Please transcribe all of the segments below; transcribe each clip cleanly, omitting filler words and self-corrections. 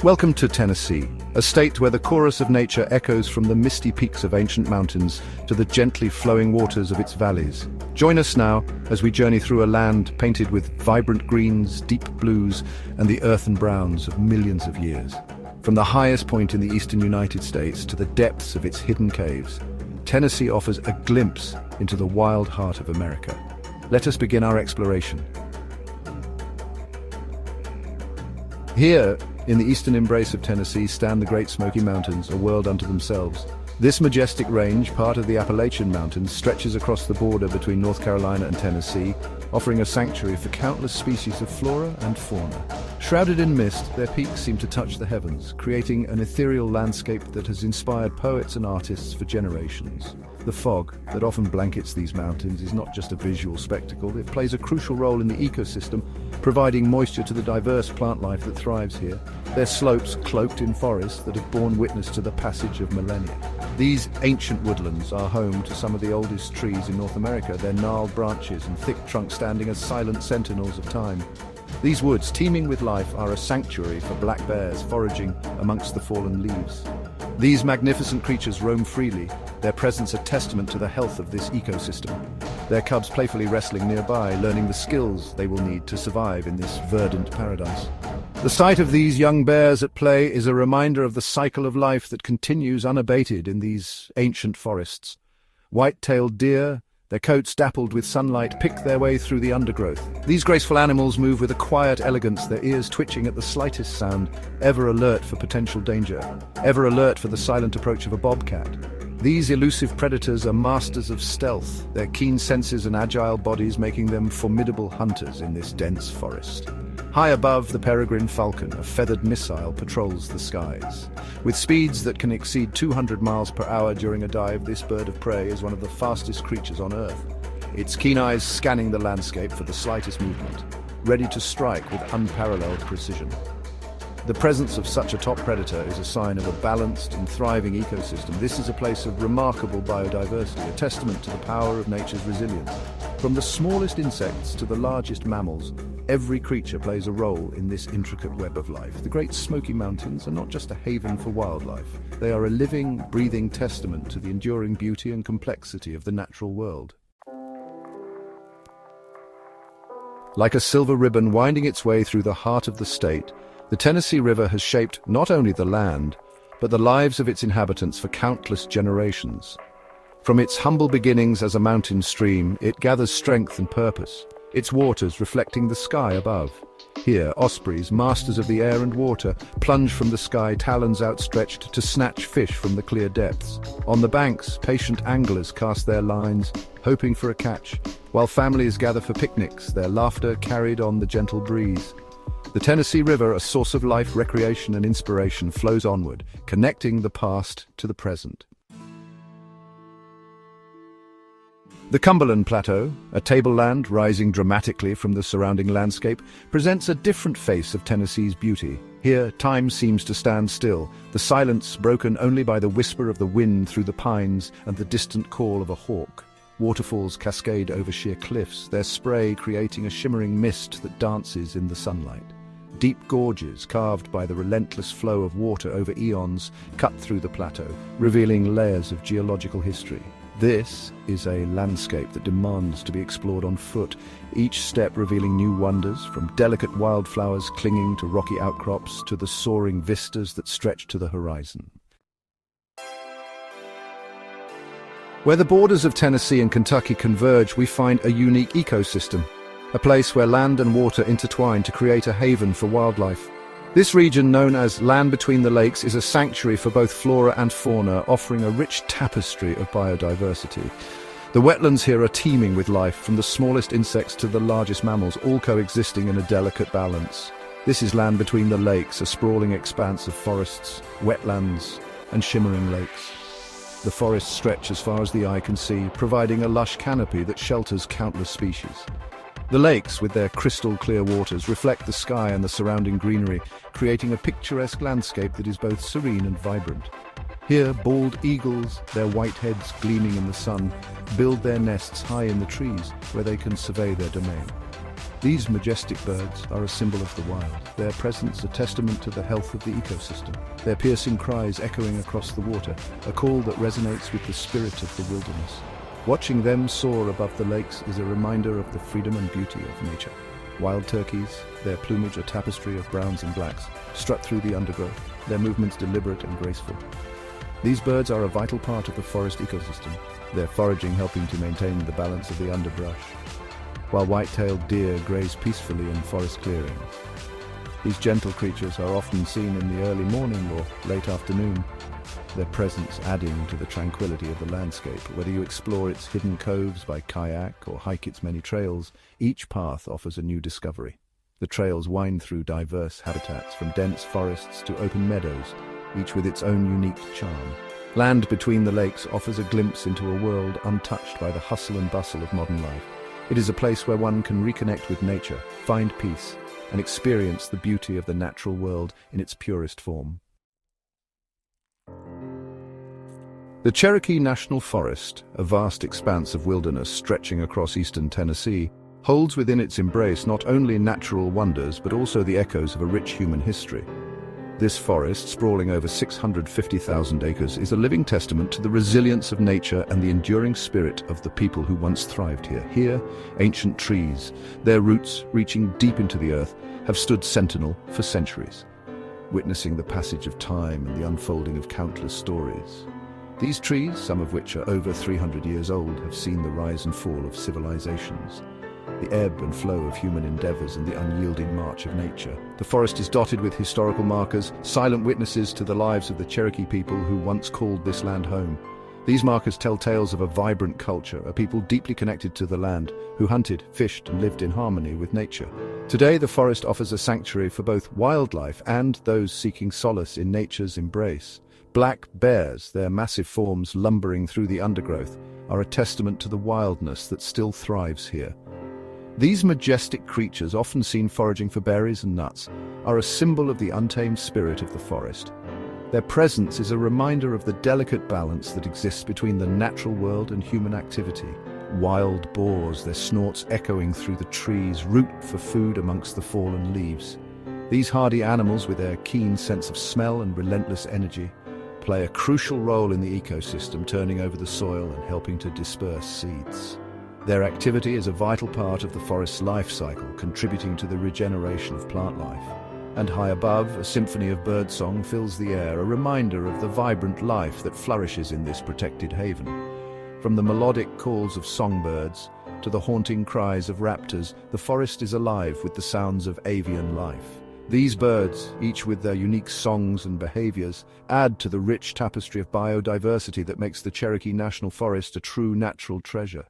Welcome to Tennessee, a state where the chorus of nature echoes from the misty peaks of ancient mountains to the gently flowing waters of its valleys. Join us now as we journey through a land painted with vibrant greens, deep blues, and the earthen browns of millions of years. From the highest point in the eastern United States to the depths of its hidden caves, Tennessee offers a glimpse into the wild heart of America. Let us begin our exploration. Here, in the eastern embrace of Tennessee, stand the Great Smoky Mountains, a world unto themselves. This majestic range, part of the Appalachian Mountains, stretches across the border between North Carolina and Tennessee, offering a sanctuary for countless species of flora and fauna. Shrouded in mist, their peaks seem to touch the heavens, creating an ethereal landscape that has inspired poets and artists for generations. The fog that often blankets these mountains is not just a visual spectacle, it plays a crucial role in the ecosystem, providing moisture to the diverse plant life that thrives here. Their slopes cloaked in forests that have borne witness to the passage of millennia. These ancient woodlands are home to some of the oldest trees in North America, their gnarled branches and thick trunks standing as silent sentinels of time. These woods, teeming with life, are a sanctuary for black bears foraging amongst the fallen leaves. These magnificent creatures roam freely, their presence a testament to the health of this ecosystem. Their cubs playfully wrestling nearby, learning the skills they will need to survive in this verdant paradise. The sight of these young bears at play is a reminder of the cycle of life that continues unabated in these ancient forests. White-tailed deer, their coats dappled with sunlight, pick their way through the undergrowth. These graceful animals move with a quiet elegance, their ears twitching at the slightest sound, ever alert for potential danger, ever alert for the silent approach of a bobcat. These elusive predators are masters of stealth, their keen senses and agile bodies making them formidable hunters in this dense forest. High above, the peregrine falcon, a feathered missile, patrols the skies. With speeds that can exceed 200 miles per hour during a dive, this bird of prey is one of the fastest creatures on Earth. Its keen eyes scanning the landscape for the slightest movement, ready to strike with unparalleled precision. The presence of such a top predator is a sign of a balanced and thriving ecosystem. This is a place of remarkable biodiversity, a testament to the power of nature's resilience. From the smallest insects to the largest mammals, every creature plays a role in this intricate web of life. The Great Smoky Mountains are not just a haven for wildlife. They are a living, breathing testament to the enduring beauty and complexity of the natural world. Like a silver ribbon winding its way through the heart of the state, the Tennessee River has shaped not only the land, but the lives of its inhabitants for countless generations. From its humble beginnings as a mountain stream, it gathers strength and purpose, its waters reflecting the sky above. Here, ospreys, masters of the air and water, plunge from the sky, talons outstretched to snatch fish from the clear depths. On the banks, patient anglers cast their lines, hoping for a catch, while families gather for picnics, their laughter carried on the gentle breeze. The Tennessee River, a source of life, recreation, and inspiration, flows onward, connecting the past to the present. The Cumberland Plateau, a tableland rising dramatically from the surrounding landscape, presents a different face of Tennessee's beauty. Here, time seems to stand still, the silence broken only by the whisper of the wind through the pines and the distant call of a hawk. Waterfalls cascade over sheer cliffs, their spray creating a shimmering mist that dances in the sunlight. Deep gorges, carved by the relentless flow of water over eons, cut through the plateau, revealing layers of geological history. This is a landscape that demands to be explored on foot, each step revealing new wonders, from delicate wildflowers clinging to rocky outcrops to the soaring vistas that stretch to the horizon. Where the borders of Tennessee and Kentucky converge, we find a unique ecosystem, a place where land and water intertwine to create a haven for wildlife. This region, known as Land Between the Lakes, is a sanctuary for both flora and fauna, offering a rich tapestry of biodiversity. The wetlands here are teeming with life, from the smallest insects to the largest mammals, all coexisting in a delicate balance. This is Land Between the Lakes, a sprawling expanse of forests, wetlands, and shimmering lakes. The forests stretch as far as the eye can see, providing a lush canopy that shelters countless species. The lakes, with their crystal-clear waters, reflect the sky and the surrounding greenery, creating a picturesque landscape that is both serene and vibrant. Here, bald eagles, their white heads gleaming in the sun, build their nests high in the trees, where they can survey their domain. These majestic birds are a symbol of the wild, their presence a testament to the health of the ecosystem, their piercing cries echoing across the water, a call that resonates with the spirit of the wilderness. Watching them soar above the lakes is a reminder of the freedom and beauty of nature. Wild turkeys, their plumage a tapestry of browns and blacks, strut through the undergrowth, their movements deliberate and graceful. These birds are a vital part of the forest ecosystem, their foraging helping to maintain the balance of the underbrush, while white-tailed deer graze peacefully in forest clearings. These gentle creatures are often seen in the early morning or late afternoon, their presence adding to the tranquility of the landscape. Whether you explore its hidden coves by kayak or hike its many trails, each path offers a new discovery. The trails wind through diverse habitats, from dense forests to open meadows, each with its own unique charm. Land between the lakes offers a glimpse into a world untouched by the hustle and bustle of modern life. It is a place where one can reconnect with nature, find peace, and experience the beauty of the natural world in its purest form. The Cherokee National Forest, a vast expanse of wilderness stretching across eastern Tennessee, holds within its embrace not only natural wonders but also the echoes of a rich human history. This forest, sprawling over 650,000 acres, is a living testament to the resilience of nature and the enduring spirit of the people who once thrived here. Here, ancient trees, their roots reaching deep into the earth, have stood sentinel for centuries, witnessing the passage of time and the unfolding of countless stories. These trees, some of which are over 300 years old, have seen the rise and fall of civilizations, the ebb and flow of human endeavors and the unyielding march of nature. The forest is dotted with historical markers, silent witnesses to the lives of the Cherokee people who once called this land home. These markers tell tales of a vibrant culture, a people deeply connected to the land, who hunted, fished, and lived in harmony with nature. Today, the forest offers a sanctuary for both wildlife and those seeking solace in nature's embrace. Black bears, their massive forms lumbering through the undergrowth, are a testament to the wildness that still thrives here. These majestic creatures, often seen foraging for berries and nuts, are a symbol of the untamed spirit of the forest. Their presence is a reminder of the delicate balance that exists between the natural world and human activity. Wild boars, their snorts echoing through the trees, root for food amongst the fallen leaves. These hardy animals, with their keen sense of smell and relentless energy, play a crucial role in the ecosystem, turning over the soil and helping to disperse seeds. Their activity is a vital part of the forest's life cycle, contributing to the regeneration of plant life. And high above, a symphony of birdsong fills the air, a reminder of the vibrant life that flourishes in this protected haven. From the melodic calls of songbirds to the haunting cries of raptors, the forest is alive with the sounds of avian life. These birds, each with their unique songs and behaviors, add to the rich tapestry of biodiversity that makes the Cherokee National Forest a true natural treasure.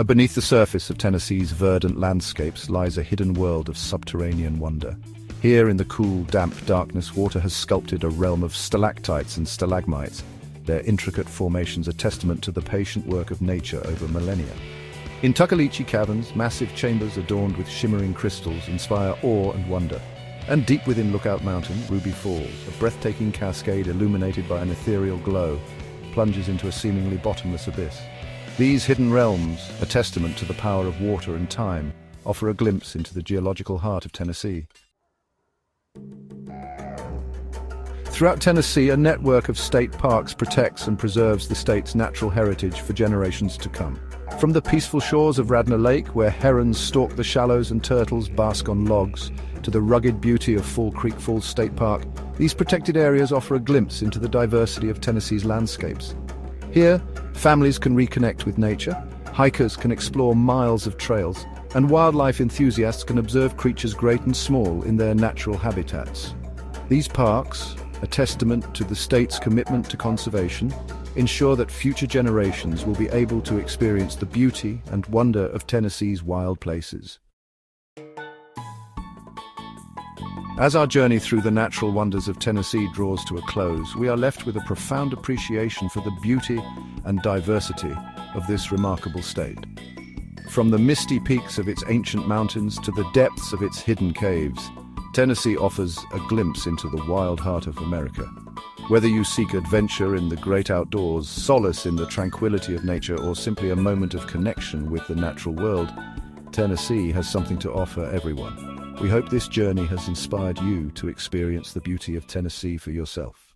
Beneath the surface of Tennessee's verdant landscapes lies a hidden world of subterranean wonder. Here in the cool, damp darkness, water has sculpted a realm of stalactites and stalagmites, their intricate formations a testament to the patient work of nature over millennia. In Tuckaleechee caverns, massive chambers adorned with shimmering crystals inspire awe and wonder. And deep within Lookout Mountain, Ruby Falls, a breathtaking cascade illuminated by an ethereal glow, plunges into a seemingly bottomless abyss. These hidden realms, a testament to the power of water and time, offer a glimpse into the geological heart of Tennessee. Throughout Tennessee, a network of state parks protects and preserves the state's natural heritage for generations to come. From the peaceful shores of Radnor Lake, where herons stalk the shallows and turtles bask on logs, to the rugged beauty of Fall Creek Falls State Park, these protected areas offer a glimpse into the diversity of Tennessee's landscapes. Here, families can reconnect with nature, hikers can explore miles of trails, and wildlife enthusiasts can observe creatures great and small in their natural habitats. These parks, a testament to the state's commitment to conservation, ensure that future generations will be able to experience the beauty and wonder of Tennessee's wild places. As our journey through the natural wonders of Tennessee draws to a close, we are left with a profound appreciation for the beauty and diversity of this remarkable state. From the misty peaks of its ancient mountains to the depths of its hidden caves, Tennessee offers a glimpse into the wild heart of America. Whether you seek adventure in the great outdoors, solace in the tranquility of nature, or simply a moment of connection with the natural world, Tennessee has something to offer everyone. We hope this journey has inspired you to experience the beauty of Tennessee for yourself.